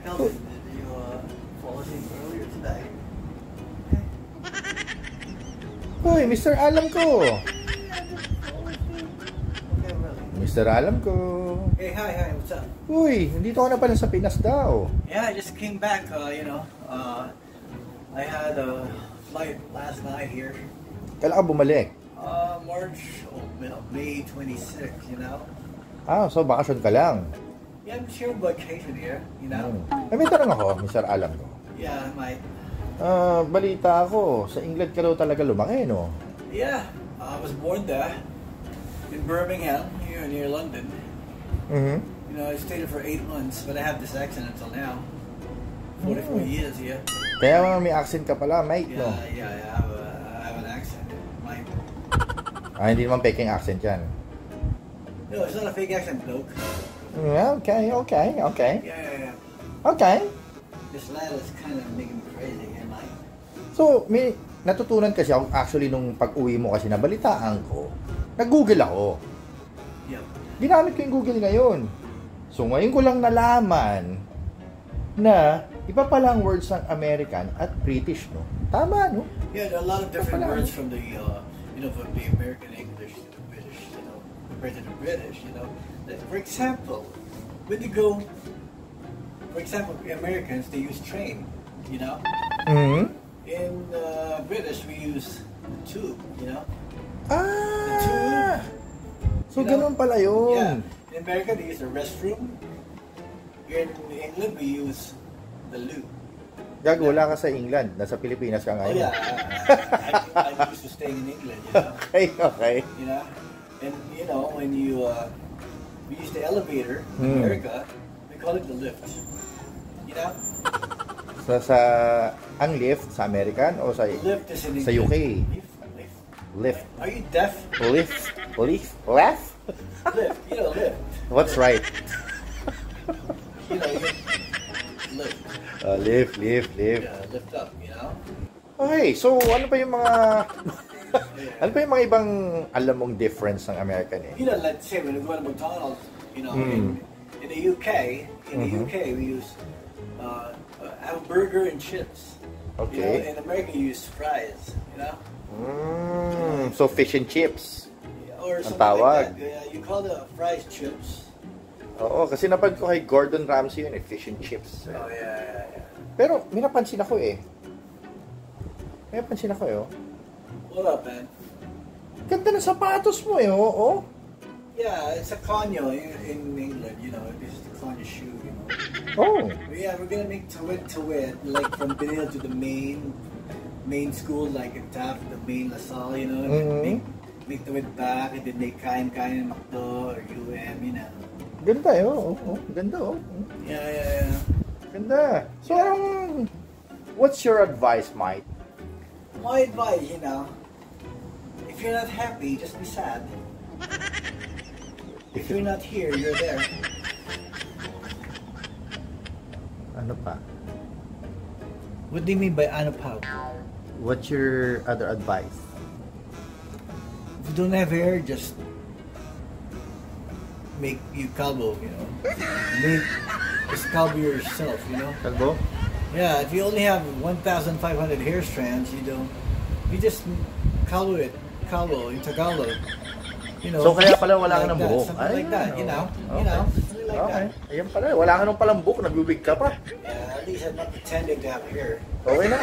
Calvin, did you fall asleep earlier today? Hoy, Mr. Alam ko. Okay, really. Mr. Alam ko. Hey, hi, what's up? Uy, nandito ka na pala sa Pinas daw. Yeah, I just came back, I had a flight last night here. Kailan ka bumalik? May 26, you know? Ah, so bakasyon ka lang. Yeah, I'm here on vacation here, you know? May tanong ako, Mr. Alam ko. Yeah, I might. Balita ako, sa England ka daw talaga lumaki, no? Yeah, I was born there, in Birmingham, here near London. Mm-hmm. You know, I stayed there for 8 months, but I have this accent until now. 44 years here. Kaya may accent ka pala, mate, no? Yeah, I have an accent. Hindi naman peking accent yan. No, it's not a fake accent, bloke. Okay. Yeah. Okay. This lad is kind of making me crazy, am I? So, may natutunan kasi ako actually nung pag-uwi mo kasi nabalitaan ko. Nag-Google ako. Yep. Ginamit ko yung Google ngayon. So, ngayon ko lang nalaman na iba palang words ng American at British, no? Tama, no? Yeah, there are a lot of different words from the, from the American English to the British, compared to the British, For example, when you go, for example, the Americans, they use train, Mm-hmm. In British, we use tube, Ah! So, ganun pala yun. Yeah. In America, they use the restroom. In England, we use the loo. Gag, wala ka sa England. Nasa Pilipinas ka ngayon. Oh, yeah. I'm used to staying in England, Okay. And, when we use the elevator in America, we call it the lift. So, ang lift sa American o sa Lift is in sa UK? Lift. Are you deaf? Lift. Lift, lift. What's right? Lift. Lift. Yeah, lift up, Okay, so ano pa yung mga ano pa yung mga ibang alam mong difference ng American eh? Let's say when we go to McDonald's, in the UK, we use have burger and chips. Okay. In America, you use fries. So fish and chips. Or ang something tawag. like that. Yeah, you call the fries chips. Oo, kasi napanood ko kay Gordon Ramsay yun eh, fish and chips. Oh, yeah. Pero may napansin ako eh. What up, man? Ganda ng sapatos mo eh, oo. Yeah, it's a Conyo in England, This is the Conyo shoe, Oh. Yeah, we're gonna make to it, like from Benil to the main school, like at Taft, the main LaSalle, make to it back, and then they kain in McDo or Ganda eh, oo. Ganda, oh. Yeah. Ganda. So, what's your advice, Mike? My advice, if you're not happy, just be sad. If you're not here, you're there. Ano pa? What do you mean by ano pa? What's your other advice? If you don't have hair, just make you calvo, Just calvo yourself, Kalbo? Yeah, if you only have 1,500 hair strands, you just calvo in Tagalog. So kaya pala wala ka ng buhok. Something like that, Okay. something like that. Ayan pala, wala ka nung palang buhok, nag-wig ka pa. Yeah, at least I'm not pretending to have hair. Okay na.